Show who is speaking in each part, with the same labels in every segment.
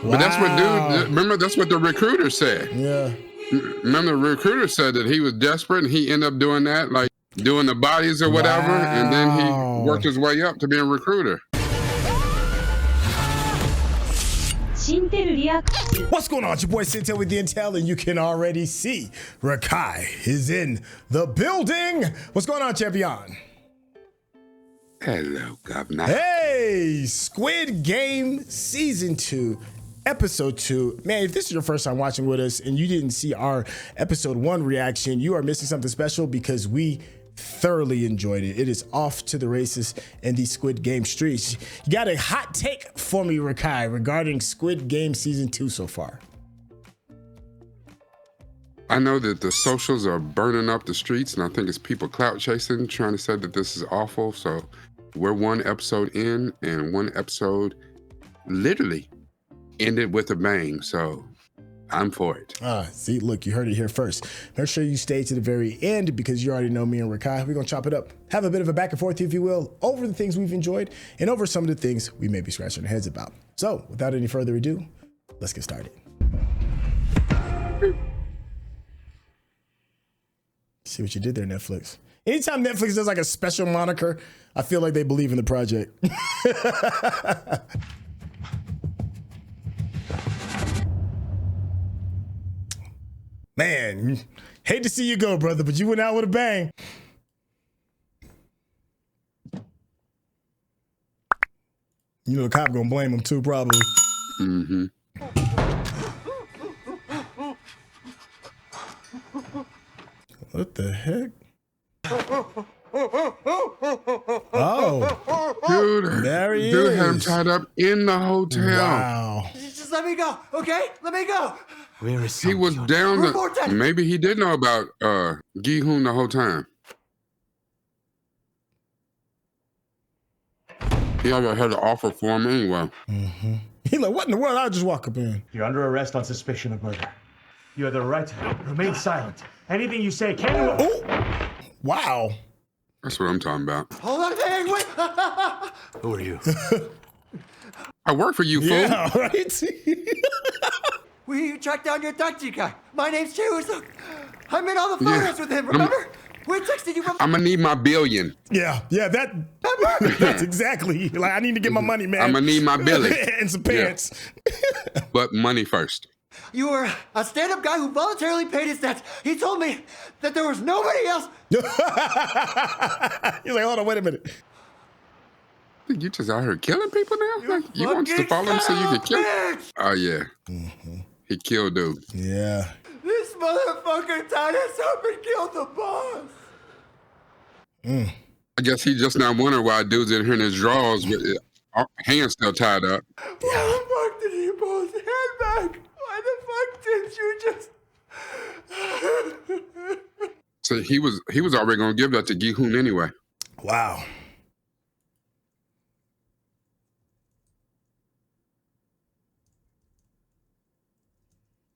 Speaker 1: But that's what remember, that's what the recruiter said.
Speaker 2: Yeah.
Speaker 1: Remember, the recruiter said that he was desperate and he ended up doing that, like doing the bodies or whatever. And then he worked his way up to being a recruiter.
Speaker 2: What's going on? It's your boy Syntell with the Intel, and you can already see Rekkai is in the building. What's going on, champion?
Speaker 1: Hello, governor.
Speaker 2: Hey, Squid Game Season 2, Episode 2. Man, if this is your first time watching with us and you didn't see our Episode 1 reaction, you are missing something special because we thoroughly enjoyed it. It is off to the races in the Squid Game streets. You got a hot take for me, Rekkai, regarding Squid Game Season 2 so far?
Speaker 1: I know that the socials are burning up the streets, and I think it's people clout chasing, trying to say that this is awful. So we're one episode in, and one episode literally ended with a bang. So I'm for it.
Speaker 2: See, look, you heard it here first. Make sure you stay to the very end because you already know me and Rekkai. We're going to chop it up, have a bit of a back and forth, if you will, over the things we've enjoyed and over some of the things we may be scratching our heads about. So without any further ado, let's get started. See what you did there, Netflix. Anytime Netflix does like a special moniker, I feel like they believe in the project. Man, hate to see you go, brother, but you went out with a bang. You know the cop gonna blame him too, probably.
Speaker 1: Mm-hmm.
Speaker 2: What the heck? Oh,
Speaker 1: Dude,
Speaker 2: there he
Speaker 1: dude
Speaker 2: is.
Speaker 1: had him tied up in the hotel.
Speaker 2: Wow.
Speaker 3: Just let me go, okay? Let me go.
Speaker 4: Where is
Speaker 1: He was down maybe he did know about Gi-hun the whole time. He already had an offer for him anyway.
Speaker 2: Mm-hmm. He like, what in the world? I'll just walk up in.
Speaker 4: You're under arrest on suspicion of murder. You have the right to remain silent. Anything you say can...
Speaker 2: Oh, wow.
Speaker 1: That's what I'm talking about.
Speaker 3: Hold on, hey, wait.
Speaker 4: Who are you?
Speaker 1: I work for you, fool.
Speaker 2: Yeah, right?
Speaker 3: We tracked down your taxi guy. My name's Woo-seok. I'm in all the photos with him, remember? We texted you from...
Speaker 1: I'm gonna need my billion.
Speaker 2: Yeah, that's exactly. Like, I need to get my money, man.
Speaker 1: I'm gonna need my billy.
Speaker 2: And some pants.
Speaker 1: Yeah. But money first.
Speaker 3: You were a stand-up guy who voluntarily paid his debts. He told me that there was nobody else.
Speaker 2: He's like, hold on, wait a minute.
Speaker 1: You just out here killing people now? Like, you want us to follow him so you can kill him? Oh, yeah.
Speaker 2: Mm-hmm.
Speaker 1: He killed dude.
Speaker 2: Yeah.
Speaker 3: This motherfucker tied us up and killed the boss.
Speaker 1: I guess he just now wondering why dude's in here in his drawers with his hands still tied up.
Speaker 3: Why the fuck did he pull his hand back? Why the fuck didn't you just...
Speaker 1: So he was already gonna give that to Gi-hun anyway.
Speaker 2: Wow.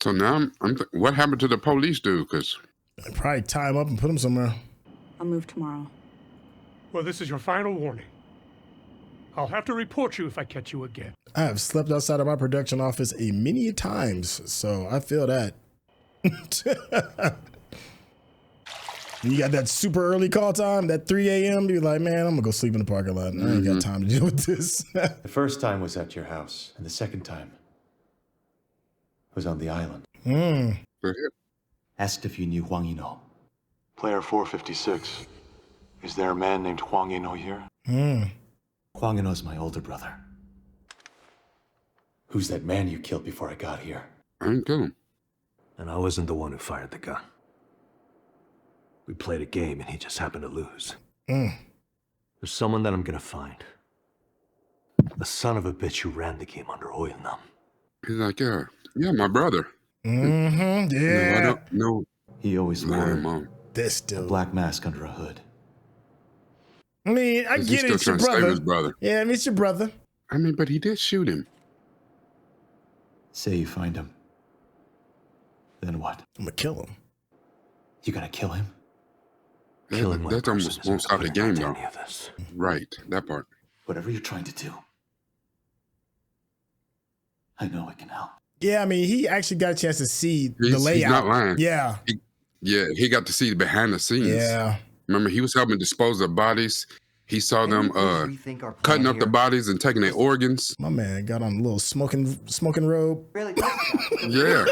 Speaker 1: So now what happened to the police dude? Because
Speaker 2: I'd probably tie him up and put him somewhere.
Speaker 5: I'll move tomorrow.
Speaker 6: Well, this is your final warning. I'll have to report you if I catch you again.
Speaker 2: I have slept outside of my production office a many times, so I feel that. You got that super early call time, that 3 a.m. You're like, man, I'm gonna go sleep in the parking lot. I ain't got time to deal with this.
Speaker 4: The first time was at your house, and the second time was on the island. Asked if you knew Hwang Yin-ho.
Speaker 7: Player 456. Is there a man named Hwang Yin-ho here?
Speaker 4: Hwang Yin-ho's my older brother. Who's that man you killed before I got here?
Speaker 1: I didn't kill him.
Speaker 8: And I wasn't the one who fired the gun. We played a game and he just happened to lose. There's someone that I'm gonna find. The son of a bitch who ran the game under oil numb.
Speaker 1: He's like, yeah, my brother.
Speaker 2: Yeah.
Speaker 1: No, I don't know.
Speaker 4: He always wore
Speaker 2: This
Speaker 4: a
Speaker 2: dude.
Speaker 4: black mask under a hood.
Speaker 2: I mean, I get it, it's your
Speaker 1: trying to save his
Speaker 2: brother.
Speaker 1: brother.
Speaker 2: Yeah, I mean, it's your brother.
Speaker 1: I mean, but he did shoot him.
Speaker 4: Say you find him. Then what?
Speaker 2: I'm gonna kill him.
Speaker 4: You gonna kill him?
Speaker 8: Killing one
Speaker 1: That
Speaker 8: person
Speaker 1: almost won't stop the game,
Speaker 8: isn't
Speaker 1: though.
Speaker 8: any of this.
Speaker 1: Right, that part.
Speaker 4: Whatever you're trying to do, I know it can help.
Speaker 2: Yeah, I mean, he actually got a chance to see the layout.
Speaker 1: He's not lying.
Speaker 2: Yeah.
Speaker 1: He got to see the behind the scenes.
Speaker 2: Yeah.
Speaker 1: Remember, he was helping dispose of bodies. He saw them cutting up the bodies and taking their organs.
Speaker 2: My man got on a little smoking robe.
Speaker 1: Yeah.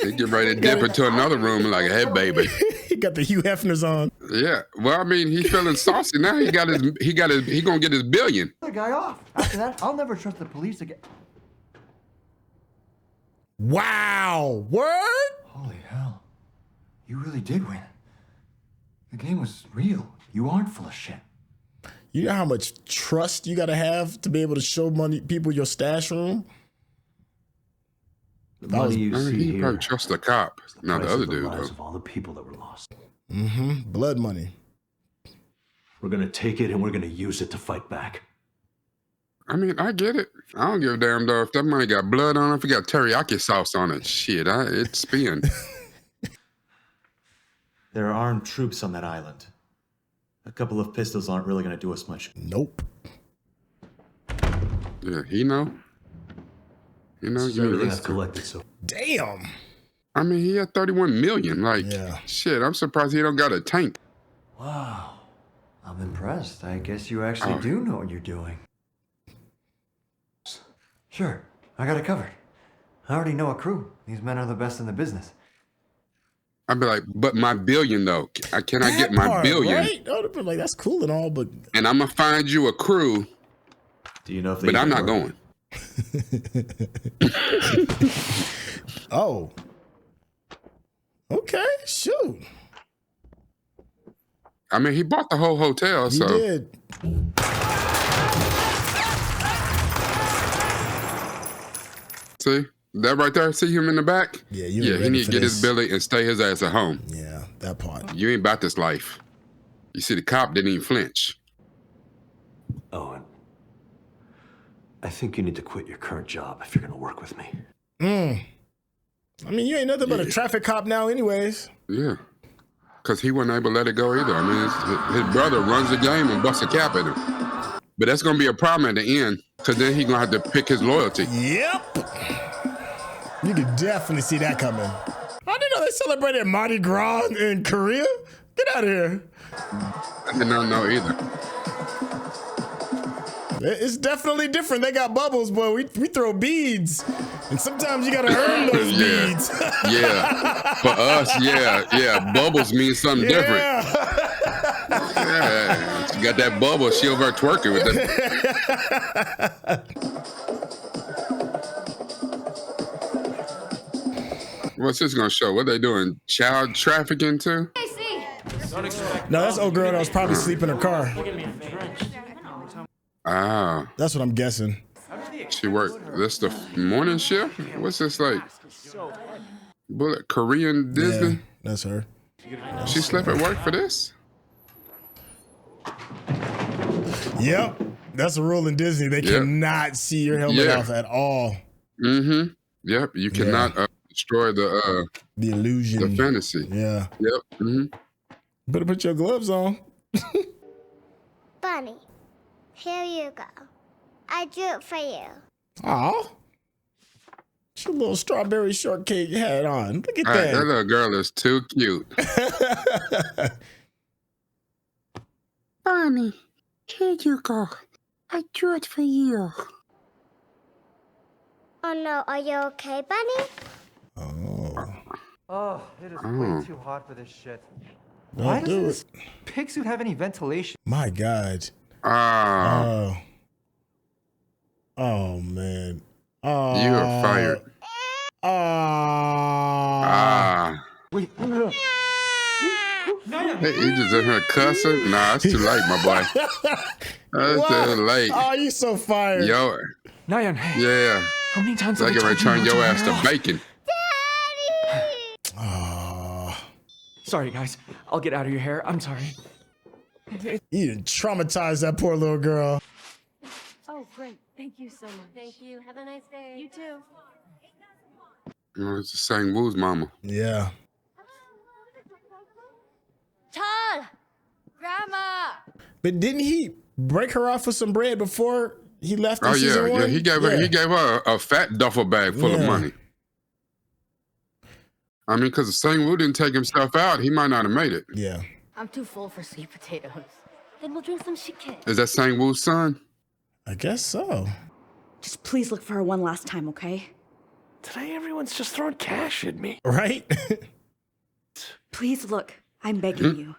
Speaker 1: He get ready to dip into another room and like, hey, baby.
Speaker 2: He got the Hugh Hefners on.
Speaker 1: Yeah. Well, I mean, he's feeling saucy now. He gonna get his billion.
Speaker 3: The guy off. After that, I'll never trust the police again.
Speaker 2: Wow. Word?
Speaker 3: Holy hell. You really did win. The game was real. You aren't full of shit.
Speaker 2: You know how much trust you got to have to be able to show people your stash room?
Speaker 8: The money you see
Speaker 1: he
Speaker 8: here
Speaker 1: probably trusts the cop, not the other dude.
Speaker 8: Lives of all the people that were lost.
Speaker 2: Mm-hmm. Blood money.
Speaker 8: We're gonna take it and we're gonna use it to fight back.
Speaker 1: I mean, I get it. I don't give a damn though if that money got blood on it, if it got teriyaki sauce on it. Shit, it's spin.
Speaker 4: There are armed troops on that island. A couple of pistols aren't really going to do us much.
Speaker 2: Nope.
Speaker 1: Yeah, he know.
Speaker 8: Everything I've collected so.
Speaker 2: Damn.
Speaker 1: I mean, he had 31 million. Like, shit, I'm surprised he don't got a tank.
Speaker 3: Wow. I'm impressed. I guess you actually do know what you're doing. Sure, I got it covered. I already know a crew. These men are the best in the business.
Speaker 1: I'd be like, but my billion though. Can I get my billion?
Speaker 2: Right? I would have been like, that's cool and all, but.
Speaker 1: And I'm gonna find you a crew.
Speaker 4: Do you know if they?
Speaker 1: But I'm not going.
Speaker 2: Oh. Okay, shoot.
Speaker 1: I mean, he bought the whole hotel,
Speaker 2: He
Speaker 1: so.
Speaker 2: did.
Speaker 1: See? That right there, see him in the back?
Speaker 2: Yeah,
Speaker 1: he need to get his billy and stay his ass at home.
Speaker 2: Yeah, that part.
Speaker 1: You ain't about this life. You see, the cop didn't even flinch.
Speaker 8: Owen, I think you need to quit your current job if you're gonna work with me.
Speaker 2: I mean, you ain't nothing but a traffic cop now anyways.
Speaker 1: Yeah. Because he wasn't able to let it go either. I mean, his brother runs the game and busts a cap at him. But that's going to be a problem at the end, because then he's going to have to pick his loyalty.
Speaker 2: Yep. You can definitely see that coming. I didn't know they celebrated Mardi Gras in Korea. Get out of here.
Speaker 1: I did not know either.
Speaker 2: It's definitely different. They got bubbles, boy. We throw beads. And sometimes you got to earn those beads.
Speaker 1: Yeah. For us, yeah. Bubbles mean something different. Yeah. She got that bubble. She over there twerking with it. What's this gonna show? What they doing? Child trafficking too?
Speaker 2: No, that's old girl that was probably asleep in her car.
Speaker 1: Ah.
Speaker 2: That's what I'm guessing.
Speaker 1: She worked. This the morning shift? What's this like? Bullet Korean Disney?
Speaker 2: Yeah, that's her.
Speaker 1: She slept at work for this?
Speaker 2: Yep. That's a rule in Disney. They cannot see your helmet off at all.
Speaker 1: Mm-hmm. Yep. You cannot destroy the
Speaker 2: illusion.
Speaker 1: The fantasy.
Speaker 2: Yeah.
Speaker 1: Yep. Mm-hmm.
Speaker 2: Better put your gloves on.
Speaker 5: Bunny, here you go. I drew it for you.
Speaker 2: Aw. Your little strawberry shortcake hat on. Look at
Speaker 1: that little girl is too cute.
Speaker 5: Bunny, here you go. I drew it for you. Oh no, are you okay, Bunny?
Speaker 3: Oh, it is way too hot for this shit.
Speaker 2: Don't
Speaker 3: Why
Speaker 2: do
Speaker 3: doesn't
Speaker 2: it.
Speaker 3: this pig suit have any ventilation?
Speaker 2: My God. Oh man. Oh.
Speaker 1: You are fired.
Speaker 3: Wait.
Speaker 1: Hey, he just in here cussing? Nah, it's too late, my boy. It's too late.
Speaker 2: Oh, you so fired.
Speaker 1: Yo.
Speaker 3: Nayan,
Speaker 1: Yeah.
Speaker 3: how many times
Speaker 1: Like
Speaker 3: have I
Speaker 1: it
Speaker 3: told
Speaker 1: return
Speaker 3: you
Speaker 1: your
Speaker 3: not
Speaker 1: ass
Speaker 3: to
Speaker 1: to bacon.
Speaker 3: Sorry, guys. I'll get out of your hair. I'm sorry.
Speaker 2: You done traumatized that poor little girl.
Speaker 9: Oh, great. Thank you so much. Thank you. Have a nice day. You too.
Speaker 1: Oh, it's the same Woo's mama.
Speaker 2: Yeah.
Speaker 9: Todd! Grandma!
Speaker 2: But didn't he break her off with some bread before He left in
Speaker 1: Oh
Speaker 2: season
Speaker 1: yeah,
Speaker 2: one?
Speaker 1: yeah. He gave her a fat duffel bag full of money. I mean, because if Sang-woo didn't take himself out, he might not have made it.
Speaker 2: Yeah.
Speaker 9: I'm too full for sweet potatoes. Then we'll drink some shike.
Speaker 1: Is that Sang-woo's son?
Speaker 2: I guess so.
Speaker 10: Just please look for her one last time, okay?
Speaker 11: Today everyone's just throwing cash at me.
Speaker 2: Right?
Speaker 10: Please look. I'm begging you.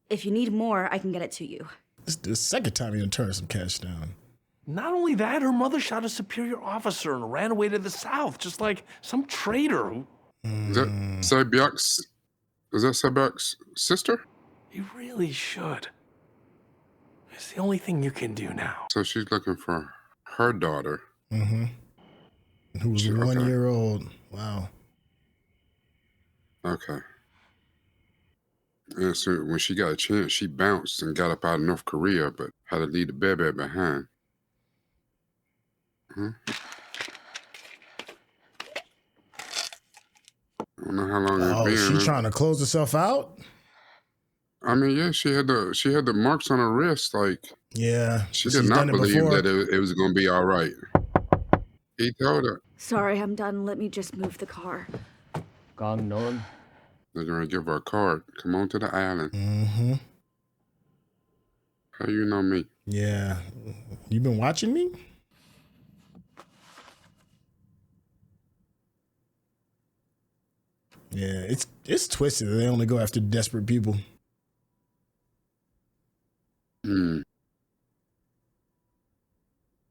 Speaker 10: If you need more, I can get it to you.
Speaker 2: This is the second time you turned some cash down.
Speaker 11: Not only that, her mother shot a superior officer and ran away to the south, just like some traitor who...
Speaker 1: Is that Sae-byuk's sister?
Speaker 11: You really should. It's the only thing you can do now.
Speaker 1: So she's looking for her daughter.
Speaker 2: Mm-hmm. Who was 1 year old. Wow.
Speaker 1: Okay. And so when she got a chance, she bounced and got up out of North Korea, but had to leave the baby behind. I don't know how long it's been.
Speaker 2: She trying to close herself out?
Speaker 1: I mean, yeah, she had the marks on her wrist. Like,
Speaker 2: yeah,
Speaker 1: she did not believe that it was going to be all right. He told her.
Speaker 10: Sorry, I'm done. Let me just move the car.
Speaker 12: Kang No-eul.
Speaker 1: They're going to give her a card. Come on to the island.
Speaker 2: Mm-hmm.
Speaker 1: How you know me?
Speaker 2: Yeah. You been watching me? Yeah, it's twisted. They only go after desperate people.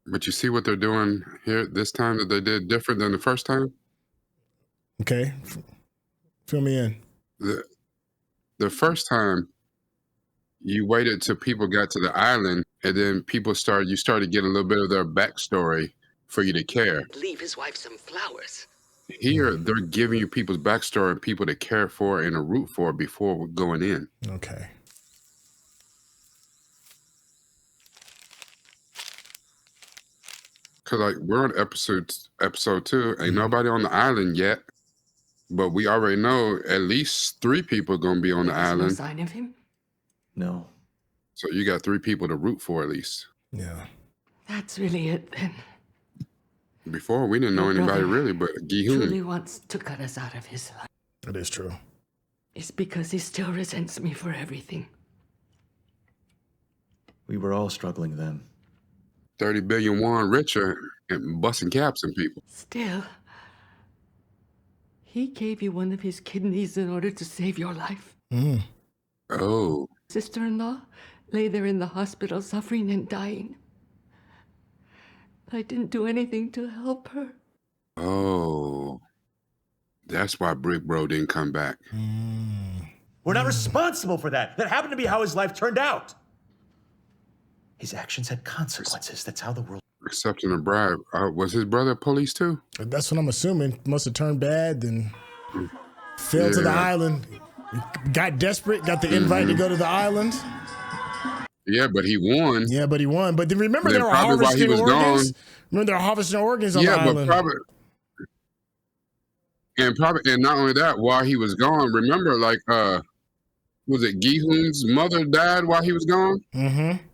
Speaker 1: But you see what they're doing here this time that they did different than the first time?
Speaker 2: Okay. Fill me in.
Speaker 1: The first time, you waited till people got to the island, and then you started to get a little bit of their backstory for you to care.
Speaker 13: Leave his wife some flowers.
Speaker 1: Here, they're giving you people's backstory and people to care for and to root for before going in.
Speaker 2: Okay.
Speaker 1: Cause like we're on episode 2, ain't nobody on the island yet, but we already know at least 3 people are gonna be on the island.
Speaker 13: No sign of him?
Speaker 4: No.
Speaker 1: So you got 3 people to root for at least.
Speaker 2: Yeah.
Speaker 13: That's really it then.
Speaker 1: Before we didn't know anybody really, but Gi-hun
Speaker 13: truly wants to cut us out of his life.
Speaker 2: That is true.
Speaker 13: It's because he still resents me for everything.
Speaker 4: We were all struggling then.
Speaker 1: 30 billion won richer and busting caps in people.
Speaker 13: Still, he gave you one of his kidneys in order to save your life.
Speaker 1: Oh.
Speaker 13: Sister-in-law lay there in the hospital suffering and dying. I didn't do anything to help her.
Speaker 1: Oh. That's why Brick Bro didn't come back.
Speaker 4: We're not responsible for that. That happened to be how his life turned out. His actions had consequences. That's how the world...
Speaker 1: Accepting a bribe. Was his brother police too?
Speaker 2: That's what I'm assuming. Must have turned bad, then fell to the island. Got desperate, got the invite to go to the island.
Speaker 1: Yeah, but he won.
Speaker 2: Yeah, but he won. But then remember, they were harvesting organs. Remember, they were harvesting organs on the island.
Speaker 1: And not only that, while he was gone, remember, like, was it Gi-hun's mother died while he was gone?
Speaker 2: Mm-hmm.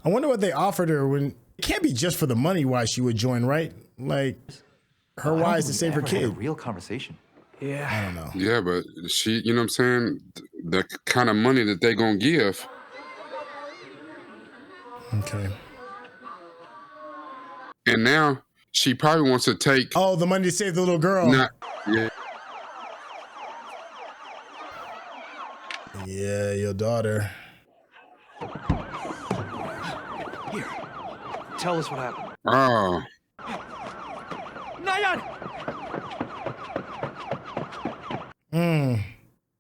Speaker 2: I wonder what they offered her when it can't be just for the money why she would join, right? Like her why is to save her kid.
Speaker 14: A real conversation.
Speaker 11: Yeah.
Speaker 2: I don't know.
Speaker 1: Yeah, but she, you know what I'm saying? The kind of money that they gonna give.
Speaker 2: Okay.
Speaker 1: And now she probably wants to take.
Speaker 2: Oh, the money to save the little girl.
Speaker 1: Yeah.
Speaker 2: Yeah, your daughter.
Speaker 11: Here, tell us what happened.
Speaker 1: Oh.
Speaker 11: Nayan!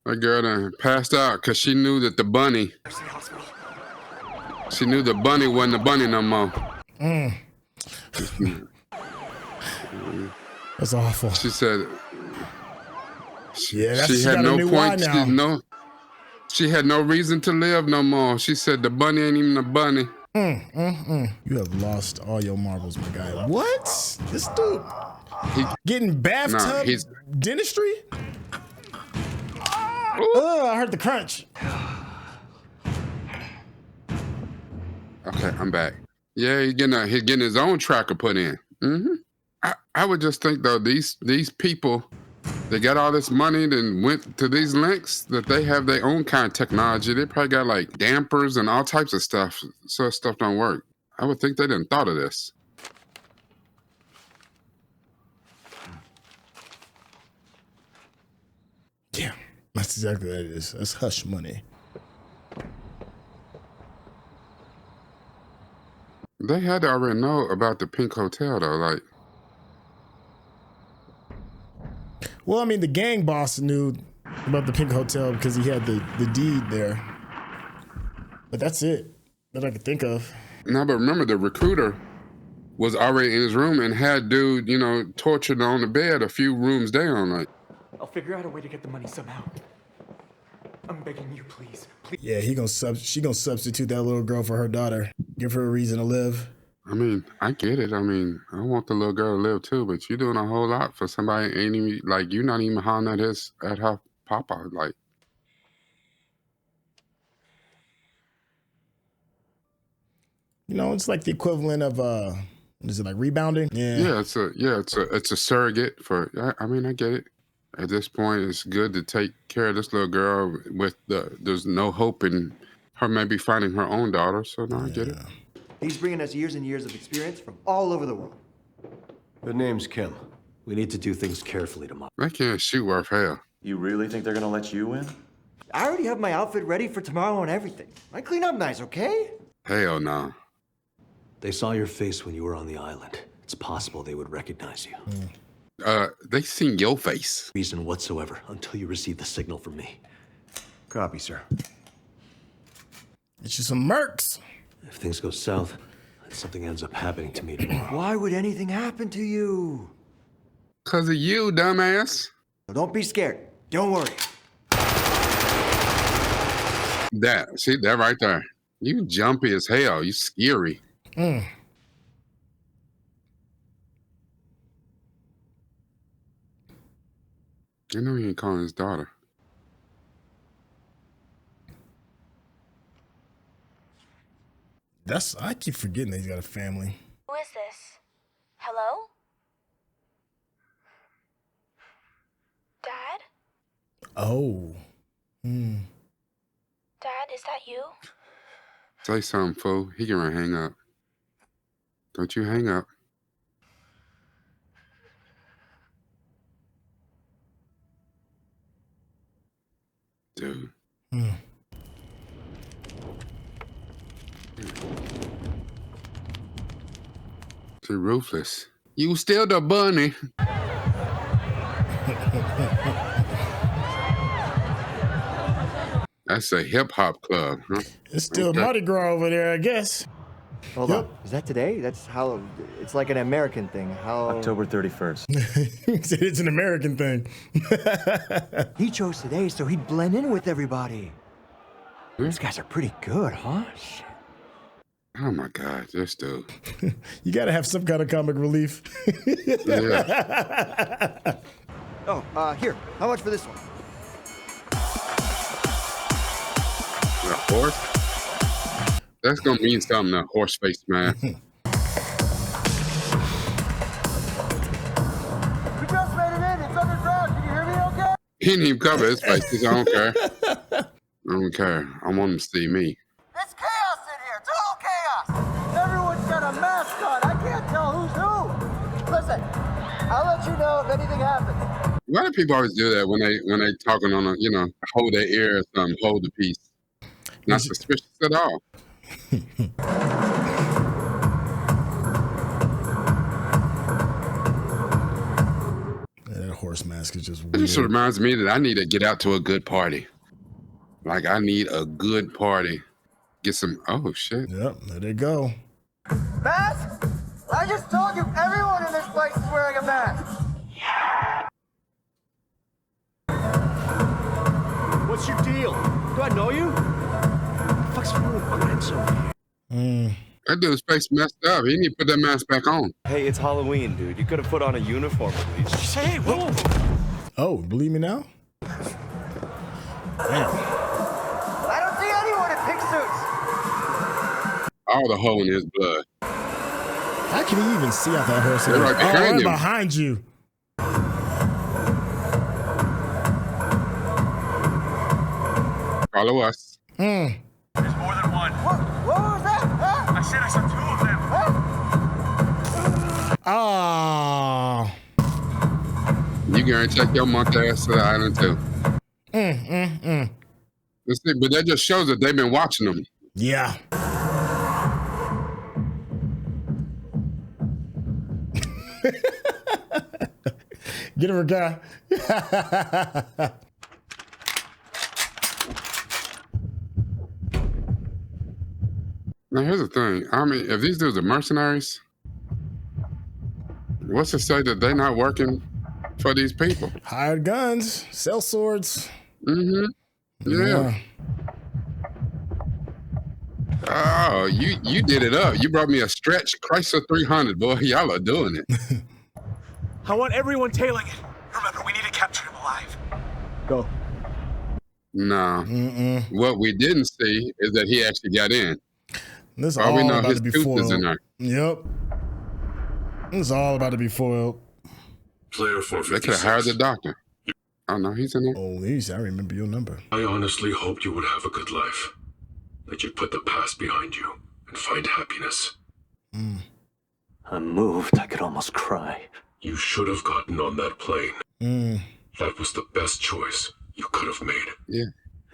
Speaker 1: That girl done passed out because she knew that the bunny. She knew the bunny wasn't the bunny no more.
Speaker 2: That's awful.
Speaker 1: She said.
Speaker 2: She
Speaker 1: had no point. She had no reason to live no more. She said the bunny ain't even a bunny.
Speaker 2: You have lost all your marbles, my guy. What? This dude getting bathtub dentistry? Oh, I heard the crunch.
Speaker 1: Okay, I'm back. Yeah, he's getting his own tracker put in. I would just think though, these people, they got all this money and went to these links that they have their own kind of technology. They probably got like dampers and all types of stuff, so stuff don't work. I would think they didn't thought of this.
Speaker 2: Yeah, that's exactly what it is. That's hush money.
Speaker 1: They had to already know about the Pink Hotel though, like.
Speaker 2: Well, I mean, the gang boss knew about the Pink Hotel because he had the deed there. But that's it that I could think of.
Speaker 1: No, but remember, the recruiter was already in his room and had dude, tortured on the bed a few rooms down. Like,
Speaker 3: I'll figure out a way to get the money somehow. I'm begging you, please.
Speaker 2: Yeah, she gonna substitute that little girl for her daughter. Give her a reason to live.
Speaker 1: I mean, I get it. I mean, I want the little girl to live too, but you're doing a whole lot for somebody ain't even like you're not even hollering at her papa. Like,
Speaker 2: it's like the equivalent of is it like rebounding?
Speaker 1: Yeah, it's a surrogate for. I mean, I get it. At this point, it's good to take care of this little girl with there's no hope in her maybe finding her own daughter. So no, I get it.
Speaker 3: He's bringing us years and years of experience from all over the world.
Speaker 4: The name's Kim.
Speaker 8: We need to do things carefully tomorrow.
Speaker 1: They can't shoot worth hell.
Speaker 4: You really think they're gonna let you in?
Speaker 3: I already have my outfit ready for tomorrow and everything. I clean up nice, okay?
Speaker 1: Hell no.
Speaker 8: They saw your face when you were on the island. It's possible they would recognize you.
Speaker 1: They seen your face.
Speaker 8: Reason whatsoever until you receive the signal from me.
Speaker 4: Copy, sir.
Speaker 2: It's just some mercs.
Speaker 8: If things go south, something ends up happening to me tomorrow.
Speaker 3: Why would anything happen to you?
Speaker 1: 'Cause of you, dumbass.
Speaker 3: Don't be scared. Don't worry.
Speaker 1: See that right there. You jumpy as hell. You scary. I know he ain't calling his daughter.
Speaker 2: I keep forgetting that he's got a family.
Speaker 14: Who is this? Hello? Dad?
Speaker 2: Oh.
Speaker 14: Dad, is that you?
Speaker 1: Say something, fool. He can hang up. Don't you hang up. Dude. Too ruthless. You still the bunny. That's a hip hop club, huh?
Speaker 2: It's still Mardi Gras over there, I guess.
Speaker 3: Hold up. Is that today? That's how it's like an American thing. How
Speaker 4: October 31st.
Speaker 2: It's an American thing.
Speaker 3: He chose today so he'd blend in with everybody. These guys are pretty good, huh?
Speaker 1: Oh my God, this dude.
Speaker 2: You gotta have some kind of comic relief.
Speaker 1: Yeah.
Speaker 3: Oh, here. How much for this one?
Speaker 1: A horse? That's gonna mean something, a horse face man.
Speaker 3: We just made it in. It's underground. Can you hear me okay?
Speaker 1: He didn't even cover his face. I don't care. I don't care. I want him to see me.
Speaker 3: It's chaos in here. Total chaos. Everyone's got a mask on. I can't tell who's who. Listen, I'll let you know if anything happens.
Speaker 1: Why do people always do that when they talking on a, hold their ear or something, hold the piece? Not suspicious at all.
Speaker 2: That horse mask is just weird.
Speaker 1: It just reminds me that I need to get out to a good party. Like, I need a good party. Get some, oh, shit.
Speaker 2: Yep, there they go.
Speaker 3: Mask? I just told you everyone in this place is wearing a mask.
Speaker 11: What's your deal? Do I know you? What the fuck's wrong with Grants over here?
Speaker 1: That dude's face messed up. He need to put that mask back on.
Speaker 15: Hey, it's Halloween, dude. You could have put on a uniform at least.
Speaker 11: Hey, whoa!
Speaker 2: Oh, believe me now?
Speaker 3: I don't see anyone in pink suits.
Speaker 1: all the hole in his blood.
Speaker 2: How can he even see out that horse?
Speaker 1: They're right behind him.
Speaker 2: Behind you.
Speaker 1: Follow us.
Speaker 16: There's more than one.
Speaker 3: What was that? Huh?
Speaker 16: I said I saw two of them.
Speaker 2: Oh.
Speaker 1: You gonna take your monkey ass to the island too. Let's see, but that just shows that they've been watching them.
Speaker 2: Yeah. Get him, guy.
Speaker 1: Now here's the thing. I mean, if these dudes are mercenaries, what's to say that they're not working for these people?
Speaker 2: Hired guns, sell swords.
Speaker 1: Mm-hmm. Yeah. Oh, you did it up. You brought me a stretch Chrysler 300, boy. Y'all are doing it.
Speaker 16: I want everyone tailing it. Remember, we need to capture him alive.
Speaker 12: Go.
Speaker 1: No. What we didn't see is that he actually got in.
Speaker 2: This
Speaker 1: all we know
Speaker 2: about
Speaker 1: his
Speaker 2: to be
Speaker 1: tooth
Speaker 2: foiled.
Speaker 1: is in there.
Speaker 2: Yep. This is all about to be foiled.
Speaker 17: Player 456.
Speaker 1: They could have hired the doctor. Oh, no, he's in there.
Speaker 2: Oh, I remember your number.
Speaker 17: I honestly hoped you would have a good life. That you'd put the past behind you and find happiness.
Speaker 8: I'm moved. I could almost cry.
Speaker 17: You should have gotten on that plane. That was the best choice you could have made.
Speaker 1: Yeah.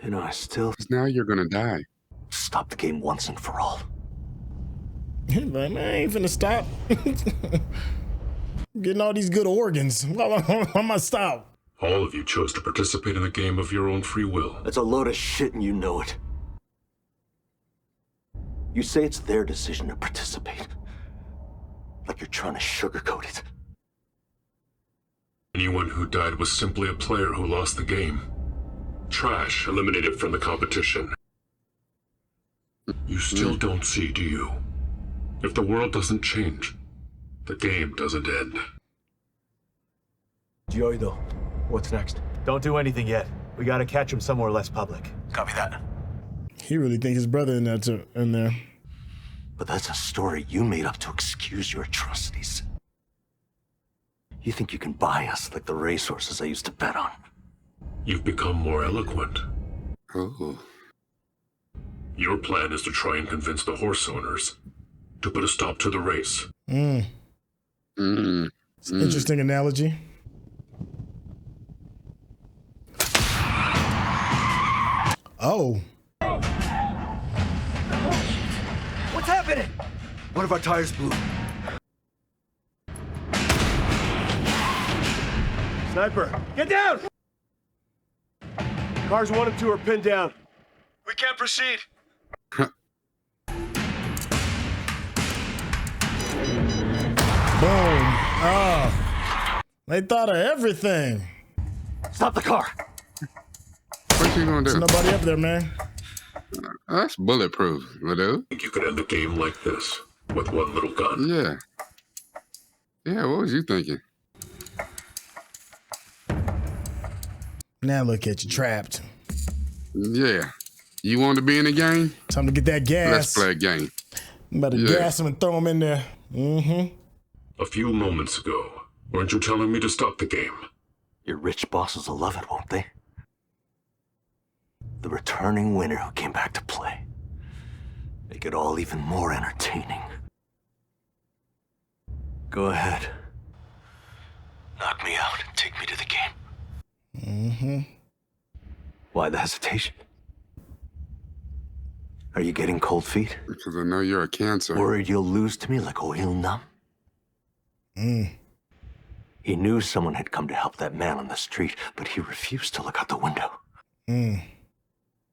Speaker 8: You know, I still...
Speaker 1: Now you're gonna die.
Speaker 8: Stop the game once and for all.
Speaker 2: Like, man, I ain't finna stop. Getting all these good organs. I'm gonna stop.
Speaker 17: All of you chose to participate in the game of your own free will.
Speaker 8: That's a load of shit and you know it. You say it's their decision to participate. Like you're trying to sugarcoat it.
Speaker 17: Anyone who died was simply a player who lost the game. Trash eliminated from the competition. You still don't see, do you? If the world doesn't change, the game doesn't end.
Speaker 15: Gi-hun, what's next? Don't do anything yet. We gotta catch him somewhere less public.
Speaker 16: Copy that.
Speaker 2: He really thinks his brother in there.
Speaker 8: But that's a story you made up to excuse your atrocities. You think you can buy us like the racehorses I used to bet on?
Speaker 17: You've become more eloquent.
Speaker 1: Oh.
Speaker 17: Your plan is to try and convince the horse owners to put a stop to the race.
Speaker 2: It's an interesting analogy. Oh.
Speaker 16: What's happening?
Speaker 15: One of our tires blew. Sniper, get down! Cars 1 and 2 are pinned down.
Speaker 16: We can't proceed.
Speaker 2: Boom. Oh. They thought of everything.
Speaker 8: Stop the car.
Speaker 1: What you gonna do?
Speaker 2: There's nobody up there, man.
Speaker 1: That's bulletproof, Ladu.
Speaker 17: Think you could end the game like this with one little gun?
Speaker 1: Yeah. Yeah, what was you thinking?
Speaker 2: Now look at you, trapped.
Speaker 1: Yeah. You want to be in the game?
Speaker 2: Time to get that gas.
Speaker 1: Let's play a game.
Speaker 2: I'm about to gas him and throw him in there.
Speaker 17: A few moments ago, weren't you telling me to stop the game?
Speaker 8: Your rich bosses will love it, won't they? The returning winner who came back to play. Make it all even more entertaining. Go ahead. Knock me out and take me to the game. Why the hesitation? Are you getting cold feet?
Speaker 1: Because I know you're a cancer.
Speaker 8: Worried you'll lose to me like oil numb? He knew someone had come to help that man on the street, but he refused to look out the window.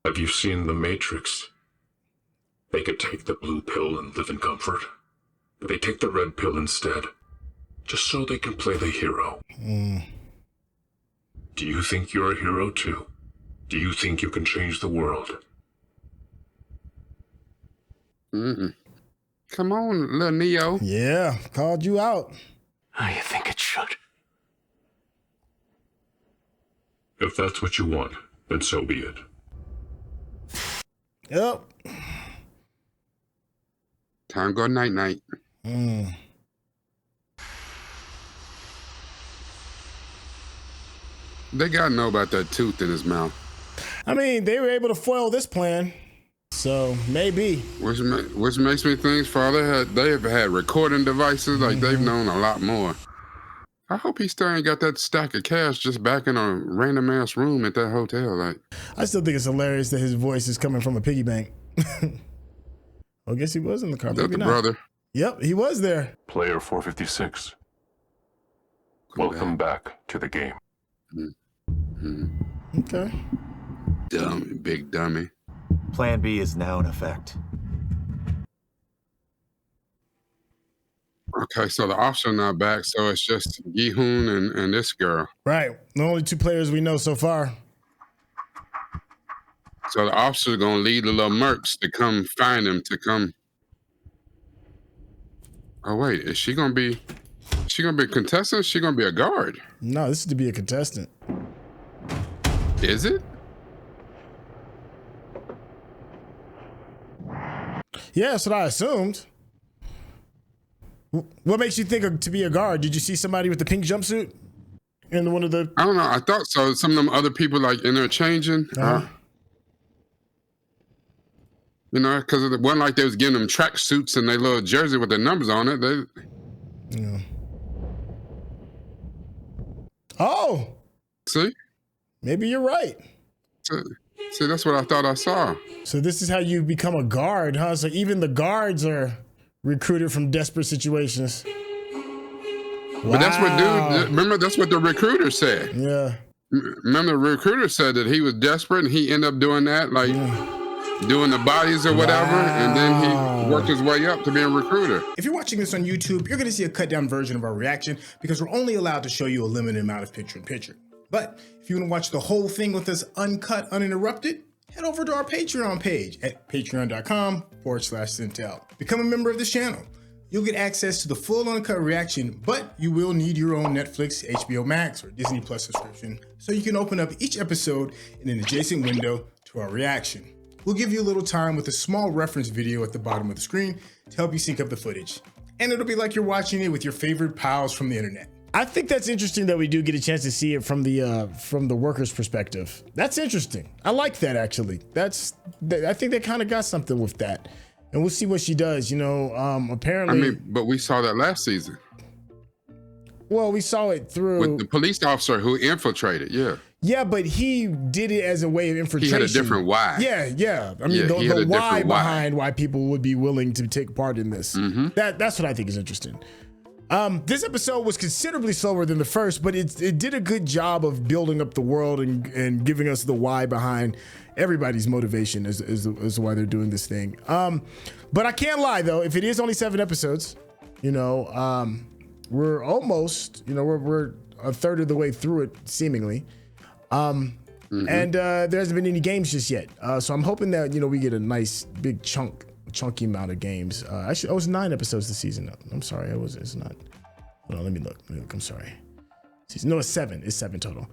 Speaker 17: Have you seen The Matrix? They could take the blue pill and live in comfort, but they take the red pill instead, just so they can play the hero. Do you think you're a hero too? Do you think you can change the world?
Speaker 1: Come on, little Neo.
Speaker 2: Yeah, called you out.
Speaker 8: I think it should.
Speaker 17: If that's what you want, then so be it.
Speaker 2: Yep.
Speaker 1: Time to go night-night. They gotta know about that tooth in his mouth.
Speaker 2: I mean, they were able to foil this plan, so maybe.
Speaker 1: Which makes me think, Father, they have had recording devices, like they've known a lot more. I hope he still ain't got that stack of cash just back in a random ass room at that hotel. Like,
Speaker 2: I still think it's hilarious that his voice is coming from a piggy bank. I guess he was in the car.
Speaker 1: Is that the brother?
Speaker 2: Yep, he was there.
Speaker 17: Player 456. Welcome back to the game.
Speaker 2: Okay.
Speaker 1: Dummy, big dummy.
Speaker 15: Plan B is now in effect.
Speaker 1: Okay, so the officer not back, so it's just Gi-hun and this girl.
Speaker 2: Right. The only two players we know so far.
Speaker 1: So the officer's gonna lead the little mercs to come find him, to come. Oh wait, is she gonna be a contestant? Is she gonna be a guard?
Speaker 2: No, this is to be a contestant.
Speaker 1: Is it?
Speaker 2: Yeah, that's what I assumed. What makes you think to be a guard? Did you see somebody with the pink jumpsuit in one of the?
Speaker 1: I don't know. I thought so. Some of them other people like in there changing. You know, because it wasn't like they was giving them track suits and their little jersey with their numbers on it.
Speaker 2: Yeah. Oh.
Speaker 1: See?
Speaker 2: Maybe you're right.
Speaker 1: See, that's what I thought I saw.
Speaker 2: So this is how you become a guard, huh? So even the guards are recruited from desperate situations.
Speaker 1: But that's what remember, that's what the recruiter said.
Speaker 2: Yeah.
Speaker 1: Remember the recruiter said that he was desperate and he ended up doing that, like doing the bodies or whatever, and then he worked his way up to being a recruiter.
Speaker 2: If you're watching this on YouTube, you're gonna see a cut down version of our reaction because we're only allowed to show you a limited amount of picture-in-picture. But if you wanna watch the whole thing with us uncut, uninterrupted, head over to our Patreon page at patreon.com/Syntell. Become a member of this channel. You'll get access to the full uncut reaction, but you will need your own Netflix, HBO Max, or Disney Plus subscription so you can open up each episode in an adjacent window to our reaction. We'll give you a little time with a small reference video at the bottom of the screen to help you sync up the footage. And it'll be like you're watching it with your favorite pals from the internet. I think that's interesting that we do get a chance to see it from the workers' perspective. That's interesting. I like that, actually. I think they kind of got something with that. And we'll see what she does, you know, apparently.
Speaker 1: I mean, but we saw that last season.
Speaker 2: Well, we saw it through.
Speaker 1: With the police officer who infiltrated, yeah.
Speaker 2: Yeah, but he did it as a way of infiltration.
Speaker 1: He had a different why.
Speaker 2: Yeah. I mean, the why behind why people would be willing to take part in this. That's what I think is interesting. This episode was considerably slower than the first, but it did a good job of building up the world and giving us the why behind everybody's motivation as why they're doing this thing. But I can't lie though, if it is only 7 episodes, you know, we're almost, you know, we're a third of the way through it seemingly. And there hasn't been any games just yet. So I'm hoping that, you know, we get a nice big chunky amount of games. Actually, it was 9 episodes this season. I'm sorry, it's not. Hold on, let me look. I'm sorry. No, it's 7. It's 7 total.